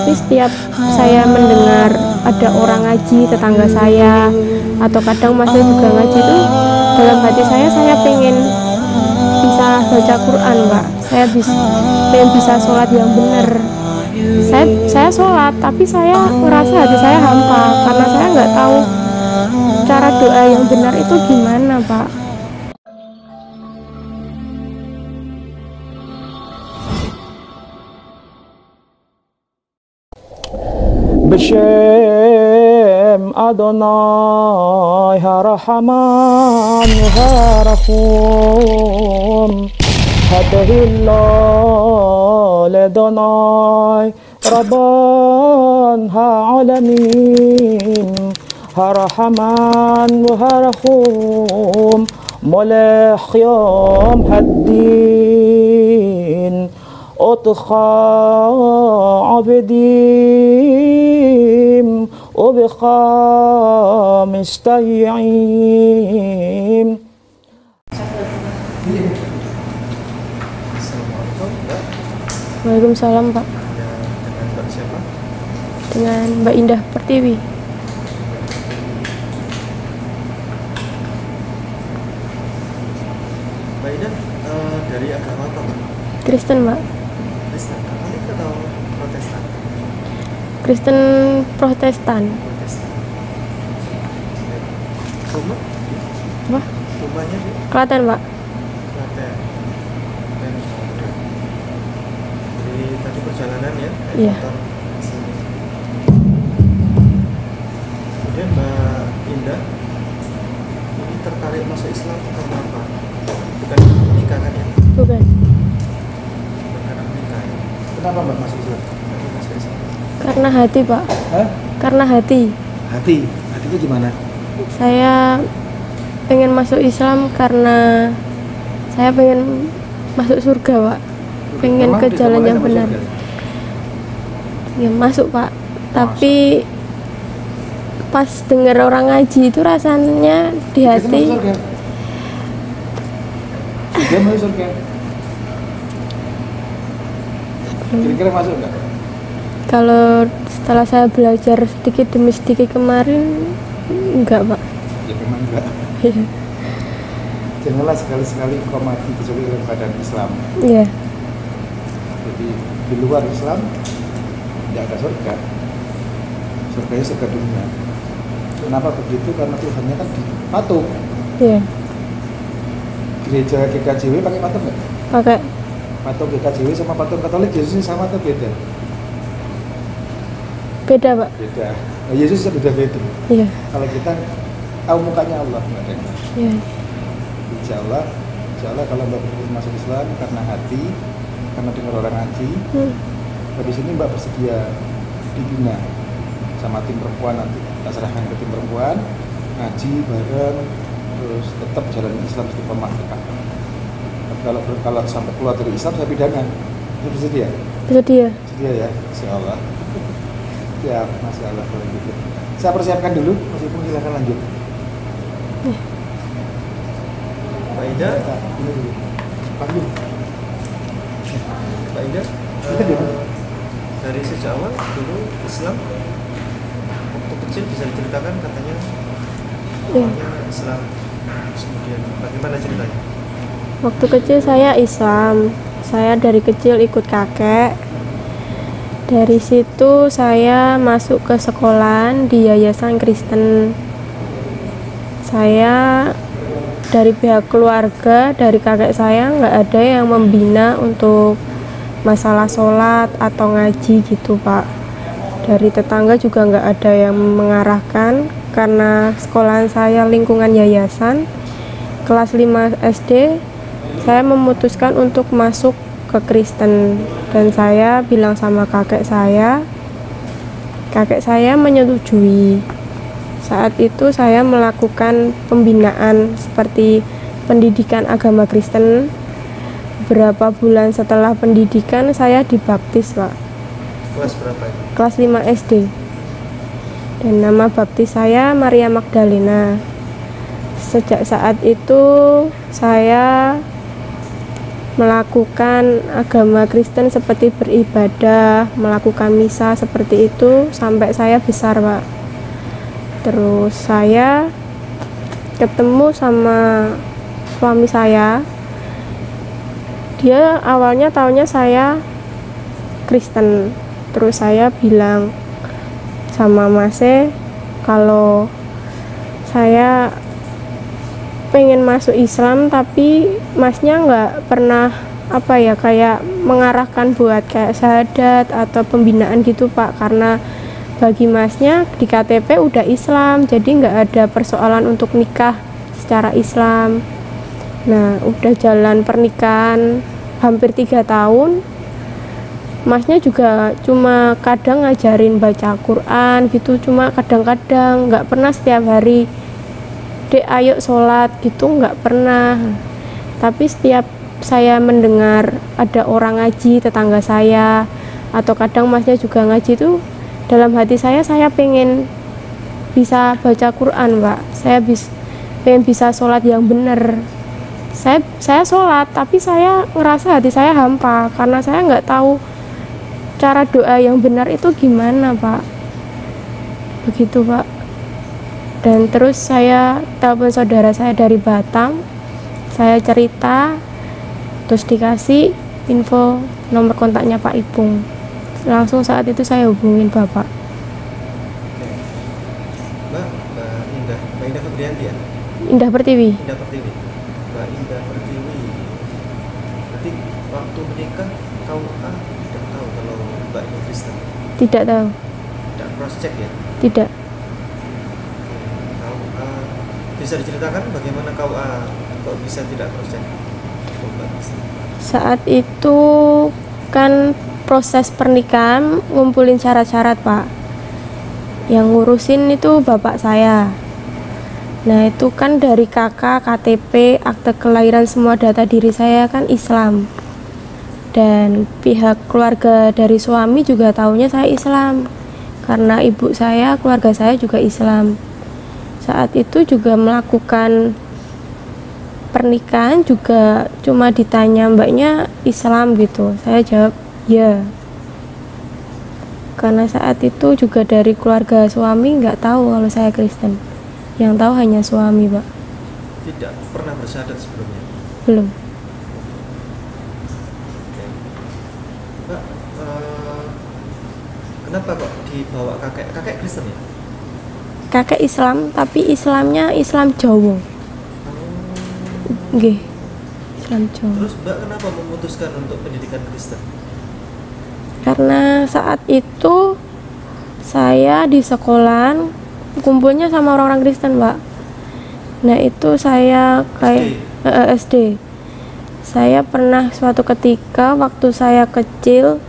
tapi setiap saya mendengar ada orang ngaji, tetangga saya, atau kadang masnya juga ngaji itu, dalam hati saya pengen bisa baca Quran, Mbak. Saya pengen bisa sholat yang benar. Saya sholat, tapi saya merasa hati saya hampa karena saya nggak tahu cara doa yang benar itu gimana, Pak. B'Shem Adonai HaRahman HaRahum Hadahillah Ledonai Rabban Ha'alamin HaRahman HaRahum Molech Yom Haddin Otcha Abedim Obcha Mistayim. Waalaikumsalam, Pak. Dengan Mbak siapa? Dengan Mbak Indah Pertiwi. Mbak Ida dari agama apa, Mbak? Kristen, Mbak. Kristen, Katolik atau Protestan? Kristen Protestan. Protestan. Rumah? Apa? Rumahnya di Klaten, Pak. Klaten. Jadi tadi perjalanan ya? Iya. Motor ke sini. Kemudian Mbak Indah ini tertarik masuk Islam karena apa? Bukan nikah kan ya? Bukan. Karena nikah ya? Kenapa Mbak masuk Islam? Tapi masuk Islam. Karena hati, Pak. Hah? Karena hati. Hati. Hatinya gimana? Saya pengen masuk Islam karena saya pengen masuk surga, Pak. Pengen Memang ke jalan disekolahkan yang sama benar. surga? Ya masuk, Pak. Tapi pas dengar orang ngaji itu rasanya di Kita hati. masuk surga. Dia masuk surga. Kira-kira masuk nggak? Kalau setelah saya belajar sedikit demi sedikit kemarin, enggak, Pak. Ya memang enggak. Iya. Janganlah sekali-sekali kau mati kecuali dalam keadaan Islam. Iya. Jadi di luar Islam tidak ada surga. Surganya surga dunia. Kenapa begitu? Karena Tuhannya kan di patung. Iya. Gereja GKJW pakai patung nggak? Pakai. Patung GKJW sama patung Katolik Yesusnya sama atau beda? Beda, Pak. Beda. Nah, Yesus beda-beda. Iya. Kalau kita tahu mukanya Allah, nggak ada. Iya. Insya Allah kalau Mbak berpikir masuk Islam karena hati, karena dengar orang ngaji, habis ini Mbak bersedia dibina sama tim perempuan nanti. Kita serahkan ke tim perempuan, ngaji bareng, terus tetap jalan Islam istiqomah. Kalau sampai keluar dari Islam saya pidana. Itu bersedia? Bersedia. Bersedia ya, Insya Allah. Ya, Masya Allah kalau gitu. Saya persiapkan dulu, meskipun silakan lanjut. Mbak Ida, Ini dulu. Panggung. Mbak Ida, dari sejak awal dulu Islam waktu kecil bisa diceritakan katanya awalnya Islam, kemudian bagaimana ceritanya? Waktu kecil saya Islam. Saya dari kecil ikut kakek. Dari situ saya masuk ke sekolahan di yayasan Kristen. Saya dari pihak keluarga, dari kakek saya nggak ada yang membina untuk masalah sholat atau ngaji gitu, Pak. Dari tetangga juga nggak ada yang mengarahkan karena sekolahan saya lingkungan yayasan. Kelas 5 SD saya memutuskan untuk masuk ke Kristen dan saya bilang sama kakek saya menyetujui. Saat itu saya melakukan pembinaan seperti pendidikan agama Kristen. Beberapa bulan setelah pendidikan saya dibaptis, Pak. Kelas berapa itu? Kelas 5 SD. Dan nama baptis saya Maria Magdalena. Sejak saat itu saya melakukan agama Kristen seperti beribadah, melakukan misa seperti itu sampai saya besar, Pak. Terus saya ketemu sama suami saya. Dia awalnya taunya saya Kristen. Terus saya bilang sama Masnya kalau saya pengen masuk Islam, tapi Masnya nggak pernah kayak mengarahkan buat kayak syahadat atau pembinaan gitu, Pak, karena bagi Masnya di KTP udah Islam, jadi nggak ada persoalan untuk nikah secara Islam. Nah, udah jalan pernikahan hampir 3 tahun, Masnya juga cuma kadang ngajarin baca Quran gitu, cuma kadang-kadang, nggak pernah setiap hari Dek ayo sholat gitu, nggak pernah. Tapi setiap saya mendengar ada orang ngaji, tetangga saya, atau kadang Masnya juga ngaji tuh, dalam hati saya pengen bisa baca Quran, Pak. Saya pengen bisa sholat yang benar. Saya sholat, tapi saya ngerasa hati saya hampa karena saya nggak tahu cara doa yang benar itu gimana, Pak. Begitu, Pak. Dan terus saya telepon saudara saya dari Batam, saya cerita, terus dikasih info nomor kontaknya Pak Ipung. Langsung saat itu saya hubungin Bapak. Mbak Indah Febrianti ya? Indah Pertiwi. Indah Pertiwi. Mbak Indah Pertiwi. Berarti waktu menikah tahu tidak tahu kalau Mbak ini Kristen? Tidak tahu. Tidak cross check ya? Tidak. Bisa diceritakan bagaimana kok bisa tidak cross check? Saat itu kan proses pernikahan ngumpulin syarat-syarat, Pak. Yang ngurusin itu bapak saya. Nah, itu kan dari KK, KTP, akte kelahiran, semua data diri saya kan Islam. Dan pihak keluarga dari suami juga taunya saya Islam. Karena ibu saya, keluarga saya juga Islam. Saat itu juga melakukan pernikahan juga cuma ditanya Mbaknya Islam gitu. Saya jawab ya. Karena saat itu juga dari keluarga suami nggak tahu kalau saya Kristen. Yang tahu hanya suami, Pak. Tidak pernah bersyahadat sebelumnya? Belum. Mbak, kenapa kok dibawa kakek Kristen ya? Kakek Islam, tapi Islamnya Islam Jawa. Nggih. Islam Jawa. Terus Mbak kenapa memutuskan untuk pendidikan Kristen? Karena saat itu saya di sekolah kumpulnya sama orang-orang Kristen, Mbak. Nah, itu saya kayak SD. Saya pernah suatu ketika waktu saya kecil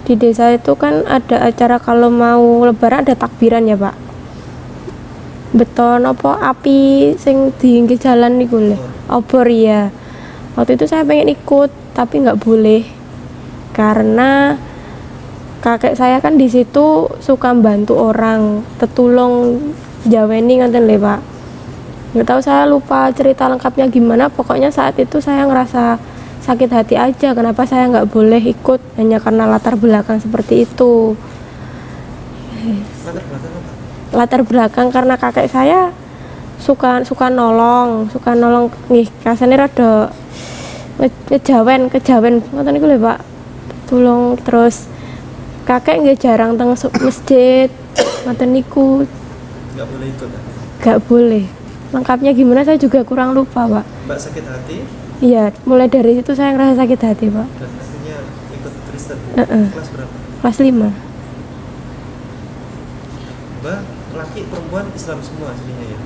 di desa itu kan ada acara kalau mau lebaran ada takbiran ya, Pak. Beton api sing diinggi jalan niku lho. Obor ya. Waktu itu saya pengen ikut tapi nggak boleh karena kakek saya kan di situ suka bantu orang, tetulung jaweni ngoten lho, Pak. Nggak tahu, saya lupa cerita lengkapnya gimana, pokoknya saat itu saya ngerasa sakit hati aja kenapa saya nggak boleh ikut hanya karena latar belakang seperti itu. Latar belakang karena kakek saya suka nolong nih, kasane rada kejawen ngoten niku lho, Pak. Tulung terus kakek nggih jarang teng masjid ngoten niku. Nggak boleh ikut kan? Nggak boleh. Lengkapnya gimana saya juga kurang lupa, Pak. Mbak sakit hati? Iya, mulai dari situ saya ngerasa sakit hati, Pak. Dan akhirnya ikut Kristen. Kelas berapa? Kelas 5. Mbak, laki perempuan Islam semua aslinya ya?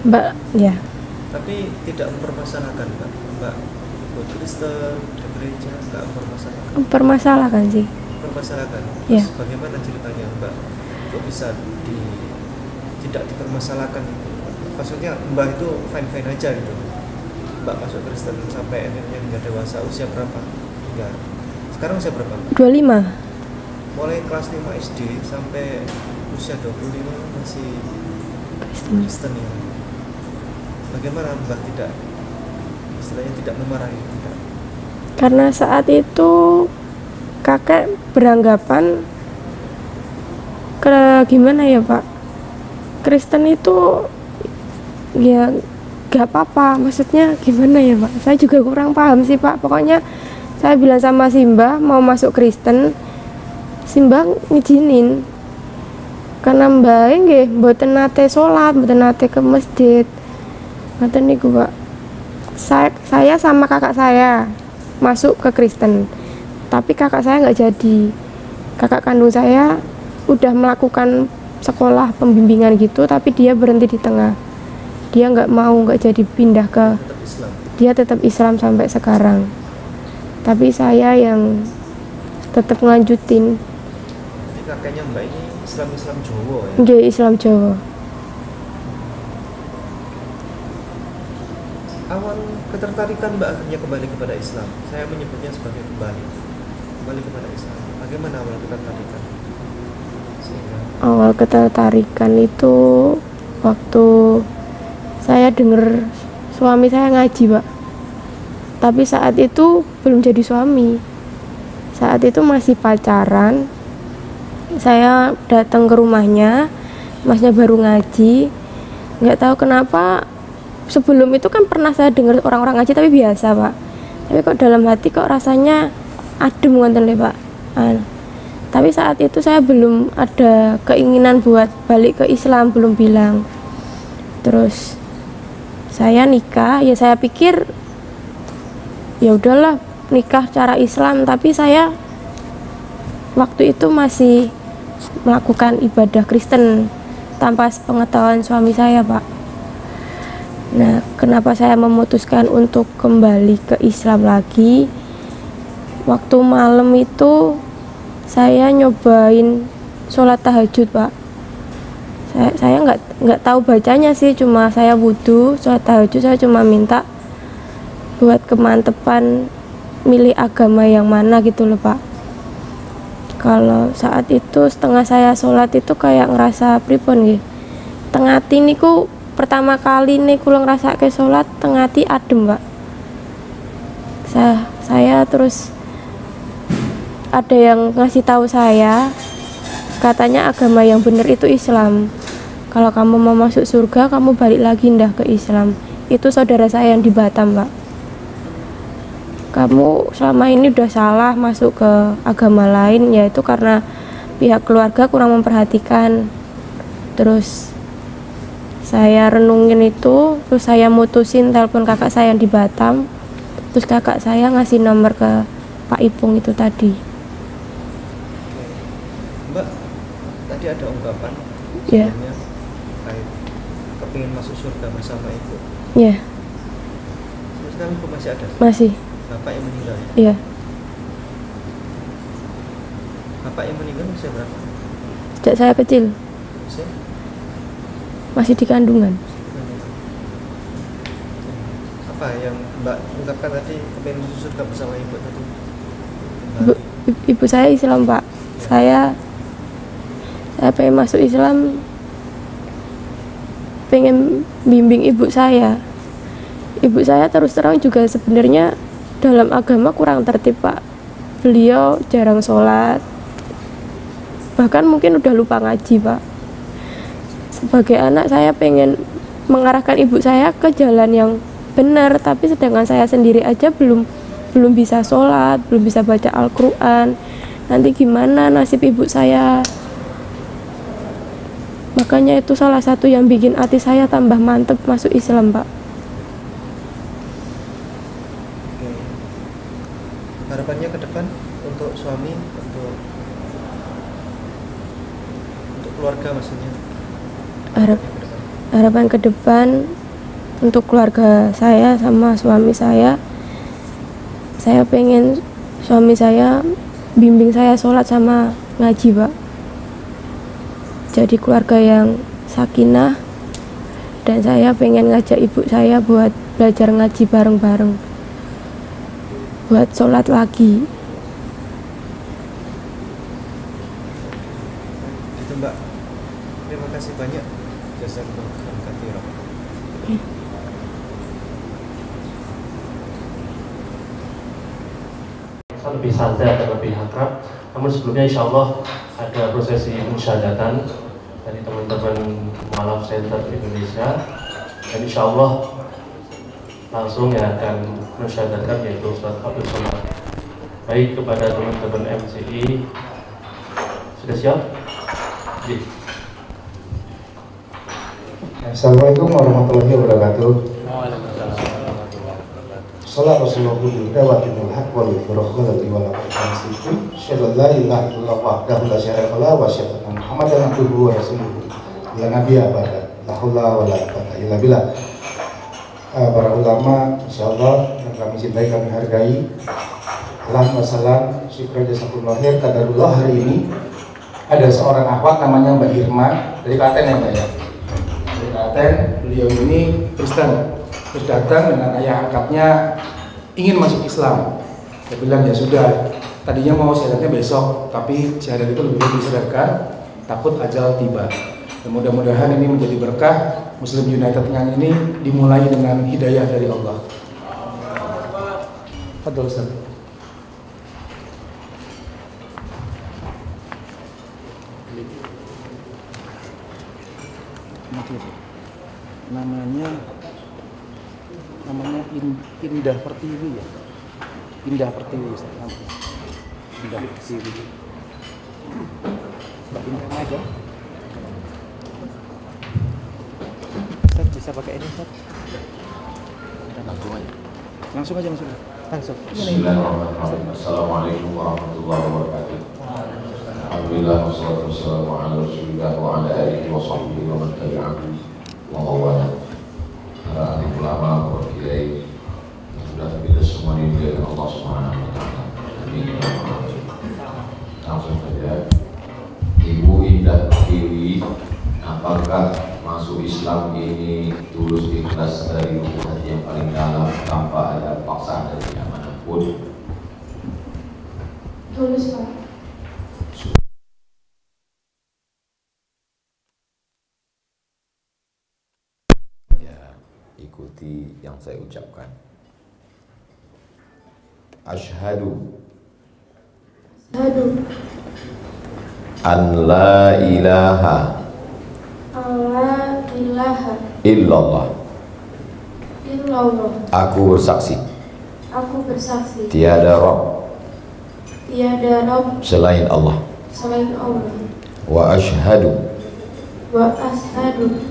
Mbak, ya. Tapi tidak mempermasalahkan, Mbak ikut Kristen, ke gereja, nggak mempermasalahkan? Mempermasalahkan sih. Mempermasalahkan? Ya. Terus bagaimana ceritanya, Mbak? Kok bisa tidak dipermasalahkan? Maksudnya Mbak itu fine-fine aja gitu. Mbak masuk Kristen sampai akhirnya nggak dewasa, usia berapa? Enggak. Sekarang usia berapa? 25. Mulai kelas 5 SD sampai usia 25 masih Kristen ya. Bagaimana Mbak tidak, istilahnya tidak memarahi? Tidak. Karena saat itu kakek beranggapan gimana ya Pak, Kristen itu ya gak apa-apa, maksudnya gimana ya Pak, saya juga kurang paham sih Pak. Pokoknya saya bilang sama Simba mau masuk Kristen, Simba ngizinin karena mbak nggih mboten nate sholat, mboten nate ke masjid. Ngoten niku Pak. Saya sama kakak saya masuk ke Kristen, tapi kakak saya nggak jadi. Kakak kandung saya udah melakukan sekolah pembimbingan gitu, tapi dia berhenti di tengah. Dia nggak mau, nggak jadi pindah ke, Tetap Islam. dia tetap Islam sampai sekarang. Tapi saya yang tetap ngelanjutin. Jadi kakeknya Mbak ini Islam Jawa ya. Nggih, Islam Jawa. Awal ketertarikan Mbak akhirnya kembali kepada Islam. Saya menyebutnya sebagai kembali kepada Islam. Bagaimana awal ketertarikan? Sehingga Awal ketertarikan itu waktu saya dengar suami saya ngaji Pak. Tapi saat itu belum jadi suami. Saat itu masih pacaran. Saya datang ke rumahnya, masnya baru ngaji. Nggak tahu kenapa sebelum itu kan pernah saya dengar orang-orang ngaji tapi biasa Pak. Tapi kok dalam hati kok rasanya adem ngoten lho Pak. Tapi saat itu saya belum ada keinginan buat balik ke Islam, belum bilang. Terus saya nikah, ya saya pikir ya udahlah nikah cara Islam, tapi saya waktu itu masih melakukan ibadah Kristen tanpa sepengetahuan suami saya Pak. Nah, kenapa saya memutuskan untuk kembali ke Islam lagi? Waktu malam itu saya nyobain sholat tahajud Pak. Saya nggak tahu bacanya sih, cuma saya wudhu sholat tahajud. Saya cuma minta buat kemantepan milih agama yang mana gitu loh Pak. Kalau saat itu setengah saya sholat itu kayak ngerasa pripun gitu. Tengah hati niku pertama kali nih kula ngrasake sholat tengah hati adem Pak. Saya terus ada yang ngasih tahu saya, katanya agama yang benar itu Islam. Kalau kamu mau masuk surga, kamu balik lagi ndah ke Islam. Itu saudara saya yang di Batam Pak. Kamu selama ini udah salah masuk ke agama lain, yaitu karena pihak keluarga kurang memperhatikan. Terus saya renungin itu, terus saya mutusin telepon kakak saya yang di Batam. Terus kakak saya ngasih nomor ke Pak Ipung itu tadi. Mbak, tadi ada ungkapan Iya. sebelumnya terkait kepingin masuk surga bersama ibu. Iya, Terus sekarang ibu masih ada? masih. Bapak yang meninggal ya? Iya. Bapak yang meninggal usia berapa? Sejak saya kecil Usia? masih di kandungan. Apa yang Mbak ungkapkan tadi kepingin masuk surga bersama ibu tadi? Ibu saya Islam Pak. Saya pengen masuk Islam, pengen bimbing ibu saya. Ibu saya terus terang juga sebenarnya dalam agama kurang tertib Pak. Beliau jarang sholat, bahkan mungkin udah lupa ngaji Pak. Sebagai anak saya pengen mengarahkan ibu saya ke jalan yang benar, tapi sedangkan saya sendiri aja belum bisa sholat, belum bisa baca Al-Quran. Nanti gimana nasib ibu saya? Makanya itu salah satu yang bikin hati saya tambah mantep masuk Islam Pak. Oke. Harapannya ke depan untuk suami, untuk keluarga maksudnya. Harapan ke depan untuk keluarga saya sama suami saya pengen suami saya bimbing saya sholat sama ngaji Pak. Jadi keluarga yang sakinah, dan saya pengen ngajak ibu saya buat belajar ngaji bareng-bareng, buat sholat lagi. Gitu Mbak. Terima kasih banyak. Jazakumullah khairan. lebih santai dan lebih akrab. Namun sebelumnya insya Allah ada prosesi musyahadatan dari teman-teman Mu'alaf Center Indonesia, dan insya Allah langsung yang akan mensyahadatkan yaitu Ustaz Abdul Somad. Baik, kepada teman-teman MCI, sudah siap? Assalamualaikum warahmatullahi wabarakatuh. Salam Rasulullah dawatul haq wal firqatul wal aqsam syada la ilaha illallah wahdahu la syarika lahu wa syada Muhammadan abduhu wa rasuluhu la nabiyya ba'da la haula wala quwwata illa billah. Para ulama insyaallah yang kami cintai, kami hargai, alhamdulillah salam syukur jazakumullah khair. Qadarullah, hari ini ada seorang akhwat namanya Mbak Irma dari Klaten ya Mbak ya. Dari Klaten, beliau ini Kristen. Terus datang dengan ayah angkatnya ingin masuk Islam. Dia bilang ya sudah, tadinya mau syahadatnya besok, tapi syahadat itu lebih baik disadarkan, takut ajal tiba. Dan mudah-mudahan ini menjadi berkah. Muslim United yang ini dimulai dengan hidayah dari Allah. Fadhol Ustaz. Namanya Indah Pertiwi ya. Indah Pertiwi Ustaz. Indah Pertiwi. Indah aja. Ustaz bisa pakai ini Ustaz. Langsung aja. Langsung. Bismillahirrahmanirrahim. Assalamualaikum warahmatullahi wabarakatuh. Alhamdulillah wassalatu wassalamu ala Rasulillah wa ala alihi wa sahbihi wa man tabi'ahu wa mawala. Para alim ulama, para kiai yang sudah kita semua dimuliakan Allah Subhanahu wa taala. Amin. Langsung saja. Ibu Indah Pertiwi, apakah masuk Islam ini tulus ikhlas dari lubuk hati yang paling dalam tanpa ada paksaan dari pihak manapun? Tulus, Pak. Ikuti yang saya ucapkan. Asyhadu an la ilaha illallah. Aku bersaksi tiada Rabb selain Allah. Wa asyhadu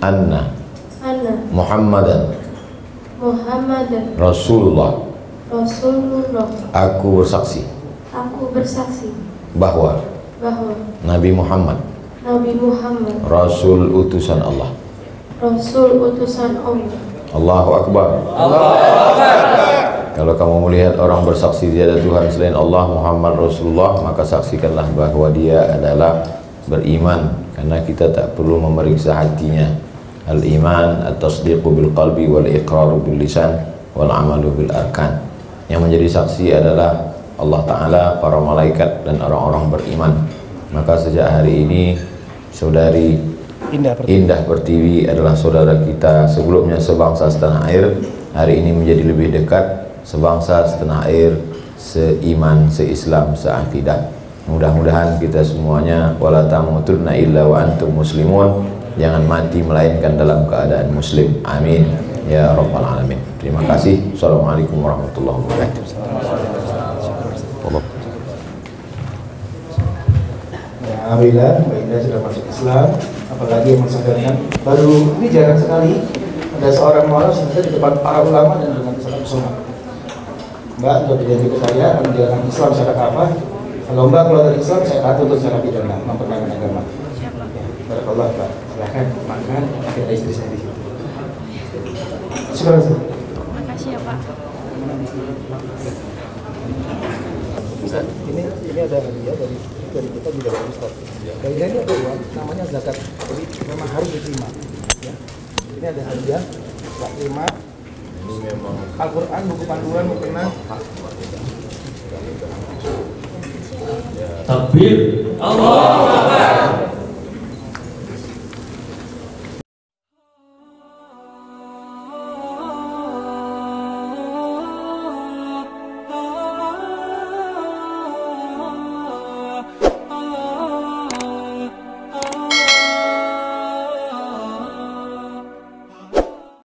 anna Muhammadan Rasulullah. Aku bersaksi bahwa Nabi Muhammad Rasul utusan Allah. Allahu Akbar. Kalau kamu melihat orang bersaksi tiada Tuhan selain Allah, Muhammad Rasulullah, maka saksikanlah bahwa dia adalah beriman, karena kita tak perlu memeriksa hatinya. Al-iman at-tasdiqu bil qalbi wal iqraru bil lisan wal amalu bil arkan. Yang menjadi saksi adalah Allah Ta'ala, para malaikat, dan orang-orang beriman. Maka sejak hari ini saudari Indah Pertiwi adalah saudara kita, sebelumnya sebangsa setanah air, hari ini menjadi lebih dekat, sebangsa setanah air, seiman, seislam, seakidah. Mudah-mudahan kita semuanya wala tamutunna illa wa antum muslimun, jangan mati melainkan dalam keadaan muslim. Amin ya rabbal alamin. Terima kasih. Assalamualaikum warahmatullahi wabarakatuh. Alhamdulillah Mbak Indah sudah masuk Islam, apalagi yang mensadarkan. Baru ini jarang sekali ada seorang mualaf yang di depan para ulama dan dengan salam semua. Mbak sudah berjanji ke saya menjalankan Islam secara kafah. Kalau Mbak keluar dari Islam, saya akan tuntut secara pidana mempermainkan agama. Barakallah Mbak, silahkan makan, ada istri saya di situ. Terima Makasih ya Pak. Ustaz, ini ada hadiah dari kita juga dari Ustaz. Dari ini ada uang, namanya zakat. Jadi memang harus diterima. Ya. Ini ada hadiah, Pak terima. Al-Quran, buku panduan, mukena. Takbir. Allahu Akbar.